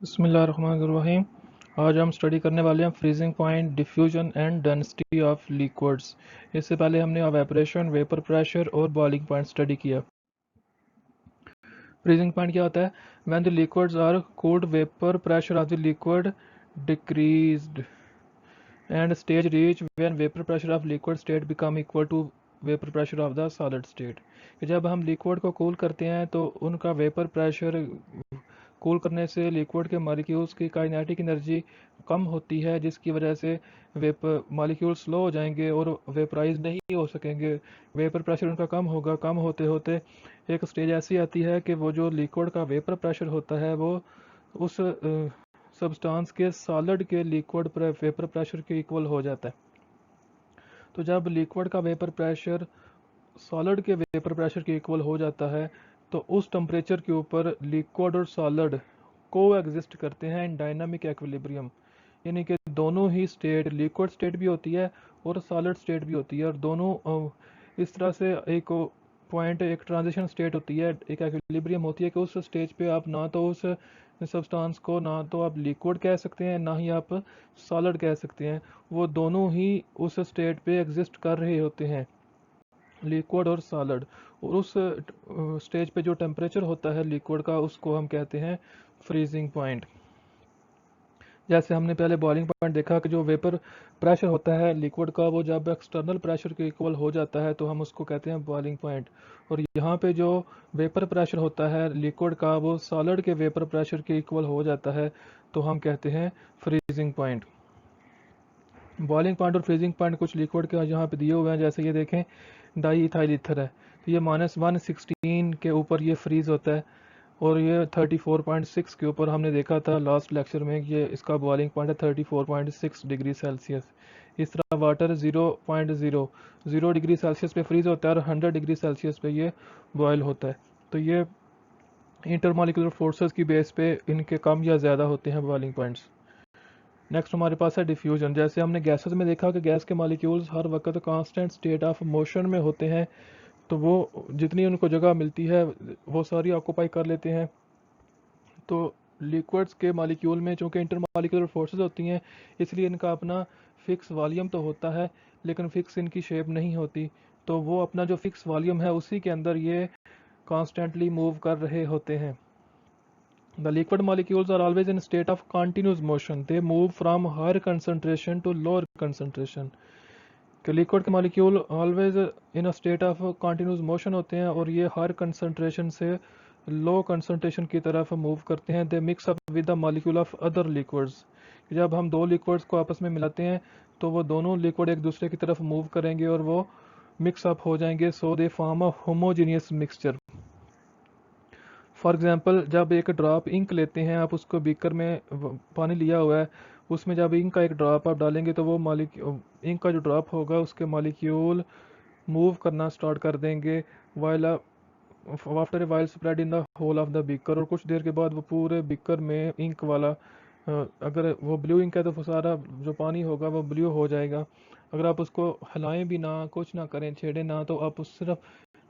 बिस्मिल्लाहिर्रहमानिर्रहीम। आज हम स्टडी करने वाले हैं freezing point, diffusion and density of liquids. इससे पहले हमने एवेपोरेशन, वेपर प्रेशर और बॉइलिंग पॉइंट स्टडी किया। फ्रीजिंग पॉइंट क्या होता है? When the liquids are cooled, vapour pressure of the liquid decreased and stage reach when vapour pressure of liquid state become equal to vapour pressure of the solid state. जब हम liquid को cool करते हैं तो उनका vapour pressure cool करने से liquid के मॉलिक्यूल्स की काइनेटिक एनर्जी कम होती है, जिसकी वजह से वेपर मॉलिक्यूल स्लो हो जाएंगे और वेपराइज नहीं हो सकेंगे। वेपर प्रेशर उनका कम होगा। कम होते होते एक स्टेज ऐसी आती है कि वो जो लिक्विड का वेपर प्रेशर होता है वो उस सब्सटेंस के सॉलिड के लिक्विड वेपर प्रेशर के इक्वल हो जाता है। तो जब लिक्विड का वेपर प्रेशर सॉलिड के वेपर प्रेशर के इक्वल हो जाता है तो उस टेम्परेचर के ऊपर लिक्विड और सॉलिड को एग्जिस्ट करते हैं इन डायनामिक एक्विलिब्रियम। यानी कि दोनों ही स्टेट, लिक्विड स्टेट भी होती है और सॉलिड स्टेट भी होती है, और दोनों इस तरह से एक पॉइंट, एक ट्रांजिशन स्टेट होती है, एक एक्विलिब्रियम होती है कि उस स्टेज पे आप ना तो उस सब्सटेंस को ना तो आप लिक्विड कह सकते हैं ना ही आप सॉलिड कह सकते हैं। वो दोनों ही उस स्टेट पे एग्जिस्ट कर रहे होते हैं, लिक्विड और सॉलिड। और उस स्टेज पे जो टेम्परेचर होता है लिक्विड का उसको हम कहते हैं फ्रीजिंग पॉइंट। जैसे हमने पहले बॉइलिंग पॉइंट देखा कि जो वेपर प्रेशर होता है लिक्विड का वो जब एक्सटर्नल प्रेशर के इक्वल हो जाता है तो हम उसको कहते हैं बॉइलिंग पॉइंट। और यहाँ पे जो वेपर प्रेशर होता है लिक्विड का वो सॉलिड के वेपर प्रेशर के इक्वल हो जाता है तो हम कहते हैं फ्रीजिंग पॉइंट। बॉइलिंग पॉइंट और फ्रीजिंग पॉइंट कुछ लिक्विड के यहाँ पे दिए हुए हैं, जैसे ये देखें डाई इथाइल ईथर है, तो ये -116 के ऊपर ये फ्रीज होता है, और ये 34.6 के ऊपर हमने देखा था लास्ट लेक्चर में, ये इसका बॉइलिंग पॉइंट है 34.6 डिग्री सेल्सियस। इस तरह वाटर 0.00 डिग्री सेल्सियस पे फ्रीज होता है और 100 डिग्री सेल्सियस पे ये बॉयल होता है। तो ये इंटरमॉलिक्यूलर फोर्सेस की बेस पे इनके कम या ज़्यादा होते हैं बॉइलिंग पॉइंट्स। नेक्स्ट हमारे पास है डिफ्यूजन। जैसे हमने गैसेस में देखा कि गैस के मॉलिक्यूल्स हर वक्त कांस्टेंट स्टेट ऑफ मोशन में होते हैं, तो वो जितनी उनको जगह मिलती है वो सारी ऑक्यूपाई कर लेते हैं। तो लिक्विड्स के मॉलिक्यूल में चूंकि इंटरमॉलिक्यूलर फोर्सेस होती हैं, इसलिए इनका अपना फिक्स वॉल्यूम तो होता है लेकिन फिक्स इनकी शेप नहीं होती। तो वो अपना जो फिक्स वॉल्यूम है उसी के अंदर ये कॉन्स्टेंटली मूव कर रहे होते हैं। The liquid molecules are always in a state of continuous motion. They move from higher concentration to lower concentration. कि लिक्विड के molecule always in a state of continuous motion होते हैं और ये हायर कंसंट्रेशन से लो कंसंट्रेशन की तरफ move करते हैं। They mix up with the molecule of other liquids. जब हम दो लिक्विड्स को आपस में मिलाते हैं तो वो दोनों लिक्विड एक दूसरे की तरफ मूव करेंगे और वो मिक्स अप हो जाएंगे, so they form a homogeneous mixture. For example, जब एक ड्रॉप इंक लेते हैं, आप उसको बीकर में पानी लिया हुआ है, उसमें जब इंक का एक ड्रॉप आप डालेंगे तो वो इंक का जो ड्रॉप होगा उसके मॉलिक्यूल मूव करना स्टार्ट कर देंगे while after a while spread in the whole of the beaker. और कुछ देर के बाद वो पूरे बीकर में इंक वाला, अगर वो ब्लू इंक है तो वो सारा जो पानी होगा वो ब्लू हो जाएगा। अगर आप उसको हिलाएं भी ना, कुछ ना करें, छेड़े ना, तो आप उस सिर्फ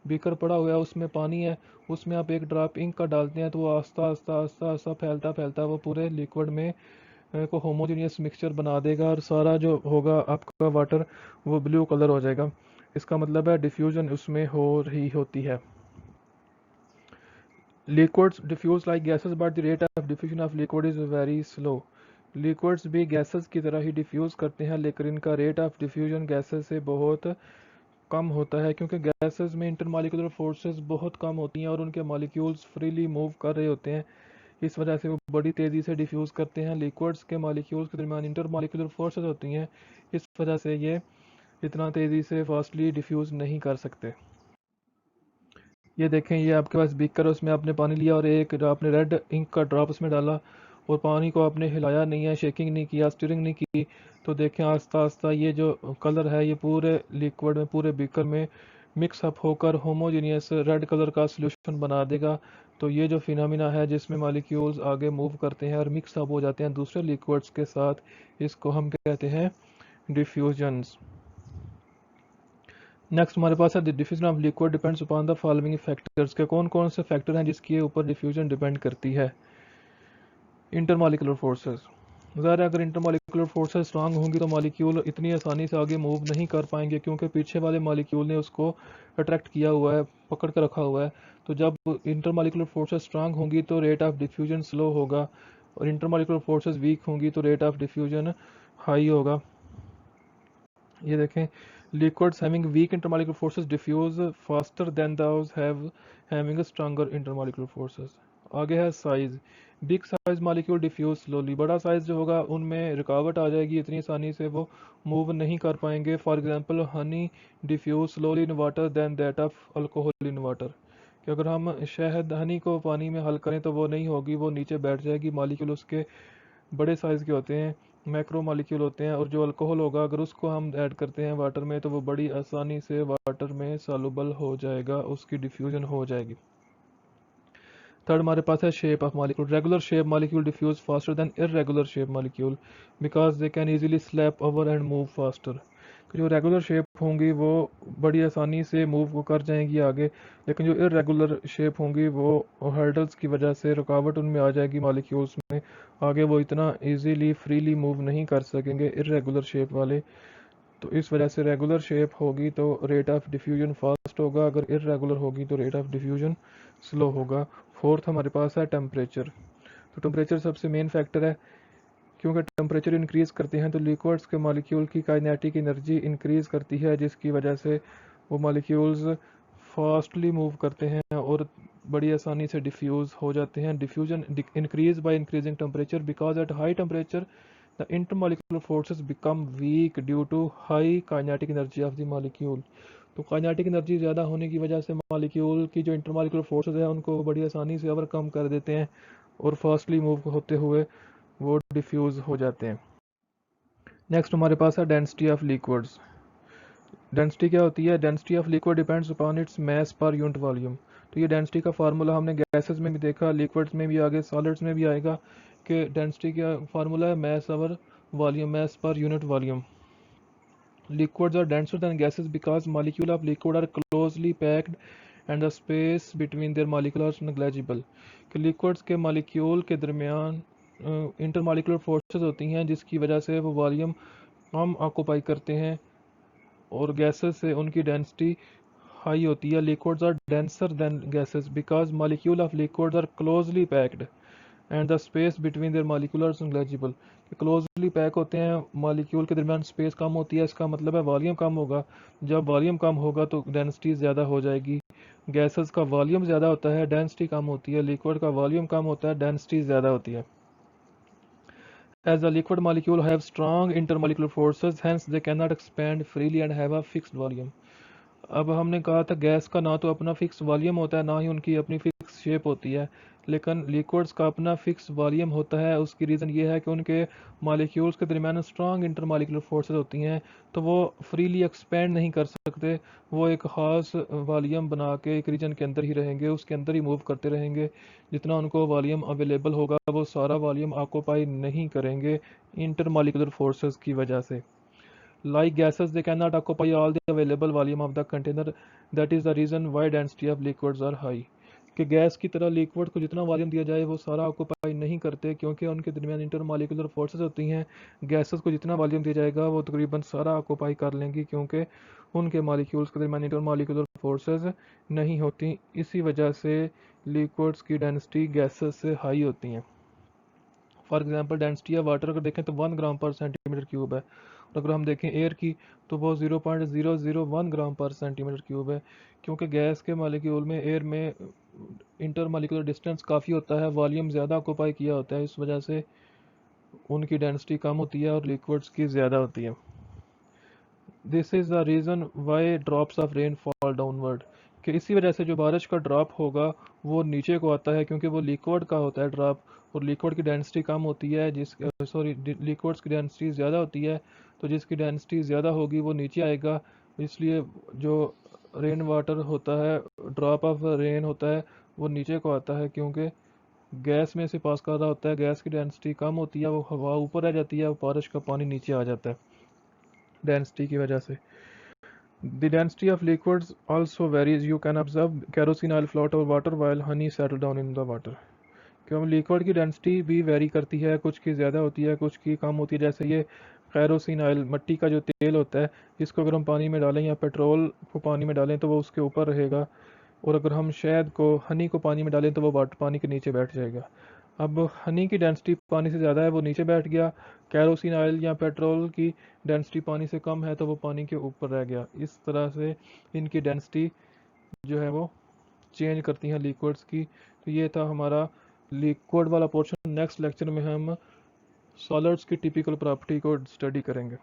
बीकर पड़ा हुआ है उसमें पानी है, उसमें आप एक ड्रॉप इंक का डालते हैं तो वो आस्ता आस्ता आस्ता आस्ता फैलता फैलता वो पूरे लिक्विड में को होमोजेनियस मिक्सचर बना देगा और सारा जो होगा आपका वाटर वो ब्लू कलर हो जाएगा। इसका मतलब है डिफ्यूजन उसमें हो रही होती है। Liquids diffuse like gases but the rate of diffusion of liquid is very slow. Liquids भी गैसेस की तरह ही डिफ्यूज करते हैं लेकिन इनका रेट ऑफ डिफ्यूजन गैसेस से बहुत कम होता है, क्योंकि गैसेस में इंटरमॉलिक्यूलर फोर्सेस बहुत कम होती हैं और उनके मॉलिक्यूल्स फ्रीली मूव कर रहे होते हैं। इस वजह से वो बड़ी तेज़ी से डिफ्यूज़ करते हैं। लिक्विड्स के मॉलिक्यूल्स के दरमियान इंटरमॉलिक्यूलर फोर्सेस होती हैं, इस वजह से ये इतना तेज़ी से फास्टली डिफ्यूज़ नहीं कर सकते। ये देखें, ये आपके पास बीकर है, उसमें आपने पानी लिया और एक आपने रेड इंक का ड्रॉप उसमें डाला और पानी को आपने हिलाया नहीं है, शेकिंग नहीं किया, स्टीरिंग नहीं की, तो देखें आस्ता आस्ता ये जो कलर है ये पूरे लिक्विड में, पूरे बीकर में मिक्स अप होकर होमोजीनियस रेड कलर का सोल्यूशन बना देगा। तो ये जो फिनोमिना है जिसमें मॉलिक्यूल्स आगे मूव करते हैं और मिक्स अप हो जाते हैं दूसरे लिक्विड्स के साथ, इसको हम कहते हैं डिफ्यूजन्स। नेक्स्ट हमारे पास है the diffusion of liquid depends upon the following factors के कौन कौन से फैक्टर हैं जिसके ऊपर डिफ्यूजन डिपेंड करती है। Intermolecular forces. ज़ाहिर है अगर इंटरमॉलिकुलर फोर्सेस स्ट्रांग होंगी तो मॉलिक्यूल इतनी आसानी से आगे मूव नहीं कर पाएंगे, क्योंकि पीछे वाले मॉलिक्यूल ने उसको अट्रैक्ट किया हुआ है, पकड़ कर रखा हुआ है। तो जब इंटरमॉलिकुलर फोर्सेस स्ट्रांग होंगी तो रेट ऑफ डिफ्यूजन स्लो होगा, और इंटरमॉलिकुलर फोर्सेस वीक होंगी तो रेट ऑफ डिफ्यूजन हाई होगा। ये देखें, liquids having weak intermolecular forces diffuse faster than those having stronger intermolecular forces। आगे है size. Big size molecule diffuse slowly. बड़ा साइज जो होगा उनमें रुकावट आ जाएगी, इतनी आसानी से वो मूव नहीं कर पाएंगे। For example honey diffuse slowly in water then that of alcohol in water. कि अगर हम शहद हनी को पानी में हल करें तो वो नहीं होगी, वो नीचे बैठ जाएगी। मॉलिक्यूल उसके बड़े साइज़ के होते हैं, मैक्रो मॉलिक्यूल होते हैं। और जो अल्कोहल होगा अगर उसको हम ऐड करते हैं वाटर में तो वो बड़ी आसानी से वाटर में सॉल्युबल हो जाएगा, उसकी डिफ्यूजन हो जाएगी। थर्ड हमारे पास है shape of molecule. Regular shape molecule diffuse faster than irregular shape molecule because they can easily slap over and move faster. जो रेगुलर शेप होंगी वो बड़ी आसानी से मूव कर जाएंगी आगे, लेकिन जो इरेगुलर शेप होंगी वो हर्डल्स की वजह से रुकावट उनमें आ जाएगी मॉलिक्यूल्स में, आगे वो इतना इजीली फ्रीली मूव नहीं कर सकेंगे इरेगुलर शेप वाले। तो इस वजह से रेगुलर शेप होगी तो रेट ऑफ डिफ्यूजन फास्ट होगा, अगर इरेगुलर होगी तो रेट ऑफ डिफ्यूजन स्लो होगा। फोर्थ हमारे पास है टेम्परेचर। तो टेम्परेचर सबसे मेन फैक्टर है, क्योंकि टेम्परेचर इंक्रीज़ करते हैं तो लिक्विड्स के मॉलिक्यूल की काइनेटिक एनर्जी इंक्रीज़ करती है, जिसकी वजह से वो मॉलिक्यूल्स फास्टली मूव करते हैं और बड़ी आसानी से डिफ्यूज़ हो जाते हैं। Diffusion increase by increasing temperature because at high temperature the intermolecular forces become weak due to high kinetic energy of the molecule. तो काइनेटिक एनर्जी ज़्यादा होने की वजह से मॉलिक्यूल की जो इंटरमॉलिक्यूलर फोर्सेस हैं उनको बड़ी आसानी से ओवरकम कर देते हैं और फास्टली मूव होते हुए वो डिफ्यूज़ हो जाते हैं। नेक्स्ट हमारे पास है डेंसिटी ऑफ लिक्विड्स। डेंसिटी क्या होती है? Density of liquid depends upon its mass per unit volume. तो ये डेंसिटी का फार्मूला हमने गैसेस में भी देखा, लिक्विड्स में भी आगे सॉलिड्स में भी आएगा कि डेंसिटी का फार्मूला है मास over volume, mass per unit volume. Liquids are denser than gases because molecules of liquid are closely packed and the space between their molecules is negligible। कि liquids के molecule के दरमियान intermolecular forces होती हैं जिसकी वजह से वो वॉल्यूम कम ऑक्यूपाई करते हैं, और गैसेस से उनकी डेंसिटी हाई होती है। liquids are denser than gases because molecules of liquids are closely packed and the space between their molecular negligible. Closely pack होते हैं, मॉलिक्यूल के दरमियान स्पेस कम होती है, इसका मतलब है वॉल्यूम कम होगा। जब वॉल्यूम कम होगा तो डेंसिटी ज़्यादा हो जाएगी। गैसेस का वॉल्यूम ज़्यादा होता है, डेंसिटी कम होती है। लिक्विड का वॉल्यूम कम होता है, डेंसिटी ज़्यादा होती है। As the liquid molecule have strong intermolecular forces hence they can not expand freely and have a fixed volume. अब हमने कहा था गैस का ना तो अपना फिक्स वॉल्यूम होता है, ना ही उनकी अपनी फिक्स शेप होती है, लेकिन लिक्विड्स का अपना फिक्स वॉल्यूम होता है। उसकी रीज़न ये है कि उनके मॉलिक्यूल्स के दरमियान स्ट्रॉन्ग इंटरमॉलिक्यूलर फोर्सेस होती हैं, तो वो फ्रीली एक्सपेंड नहीं कर सकते। वो एक ख़ास वॉल्यूम बना के एक रीजन के अंदर ही रहेंगे, उसके अंदर ही मूव करते रहेंगे। जितना उनको वॉल्यूम अवेलेबल होगा वो सारा वॉल्यूम ऑक्यूपाई नहीं करेंगे इंटरमॉलिक्यूलर फोर्सेस की वजह से। Like gases, they cannot occupy all the available volume of the container. That is the reason why density of liquids are high। कि गैस की तरह लिक्विड को जितना वॉल्यूम दिया जाए वो सारा ऑक्यूपाई नहीं करते, क्योंकि उनके दरमियान इंटरमॉलिक्यूलर फोर्सेस होती हैं। गैसेस को जितना वॉल्यूम दिया जाएगा वो तकरीबन सारा ऑक्यूपाई कर लेंगी, क्योंकि उनके मॉलिक्यूल्स के दरमियान इंटरमॉलिक्यूलर फोर्सेस नहीं होती। इसी वजह से लिक्विड्स की डेंसिटी गैसेस से हाई होती हैं। For example density of water अगर देखें तो 1 ग्राम पर सेंटीमीटर क्यूब है, और अगर हम देखें एयर की तो वो 0.001 ग्राम पर सेंटीमीटर क्यूब है। क्योंकि गैस के मॉलिक्यूल में एयर में इंटर मॉलिक्यूलर डिस्टेंस काफ़ी होता है, वॉल्यूम ज़्यादा ऑक्यूपाई किया होता है, इस वजह से उनकी डेंसिटी कम होती है और लिक्विड्स की ज़्यादा होती है। This is the reason why drops of rain fall downward. कि इसी वजह से जो बारिश का ड्रॉप होगा वो नीचे को आता है, क्योंकि वो लिक्विड का होता है ड्रॉप, और लिक्विड की डेंसिटी कम होती है, लिक्विड्स की डेंसिटी ज़्यादा होती है, तो जिसकी डेंसिटी ज़्यादा होगी वो नीचे आएगा। इसलिए जो रेन वाटर होता है, ड्रॉप ऑफ रेन होता है, वो नीचे को आता है, क्योंकि गैस में से पास कर रहा होता है, गैस की डेंसिटी कम होती है, वो हवा ऊपर रह जाती है, वो बारिश का पानी नीचे आ जाता है डेंसिटी की वजह से। The density of liquids also varies. You can observe kerosene oil float over water while honey settle down in the water। क्यों लिक्विड की डेंसिटी भी वेरी करती है, कुछ की ज़्यादा होती है, कुछ की कम होती है। जैसे ये कैरोसिन ऑयल, मिट्टी का जो तेल होता है, इसको अगर हम पानी में डालें या पेट्रोल को पानी में डालें तो वो उसके ऊपर रहेगा, और अगर हम शहद को, हनी को पानी में डालें तो वो वाटर पानी के नीचे बैठ जाएगा। अब हनी की डेंसिटी पानी से ज़्यादा है, वो नीचे बैठ गया। कैरोसिन ऑयल या पेट्रोल की डेंसिटी पानी से कम है तो वो पानी के ऊपर रह गया। इस तरह से इनकी डेंसिटी जो है वो चेंज करती हैं लिक्विड्स की। तो ये था हमारा लिक्विड वाला पोर्शन। नेक्स्ट लेक्चर में हम सॉलिड्स की टिपिकल प्रॉपर्टी को स्टडी करेंगे।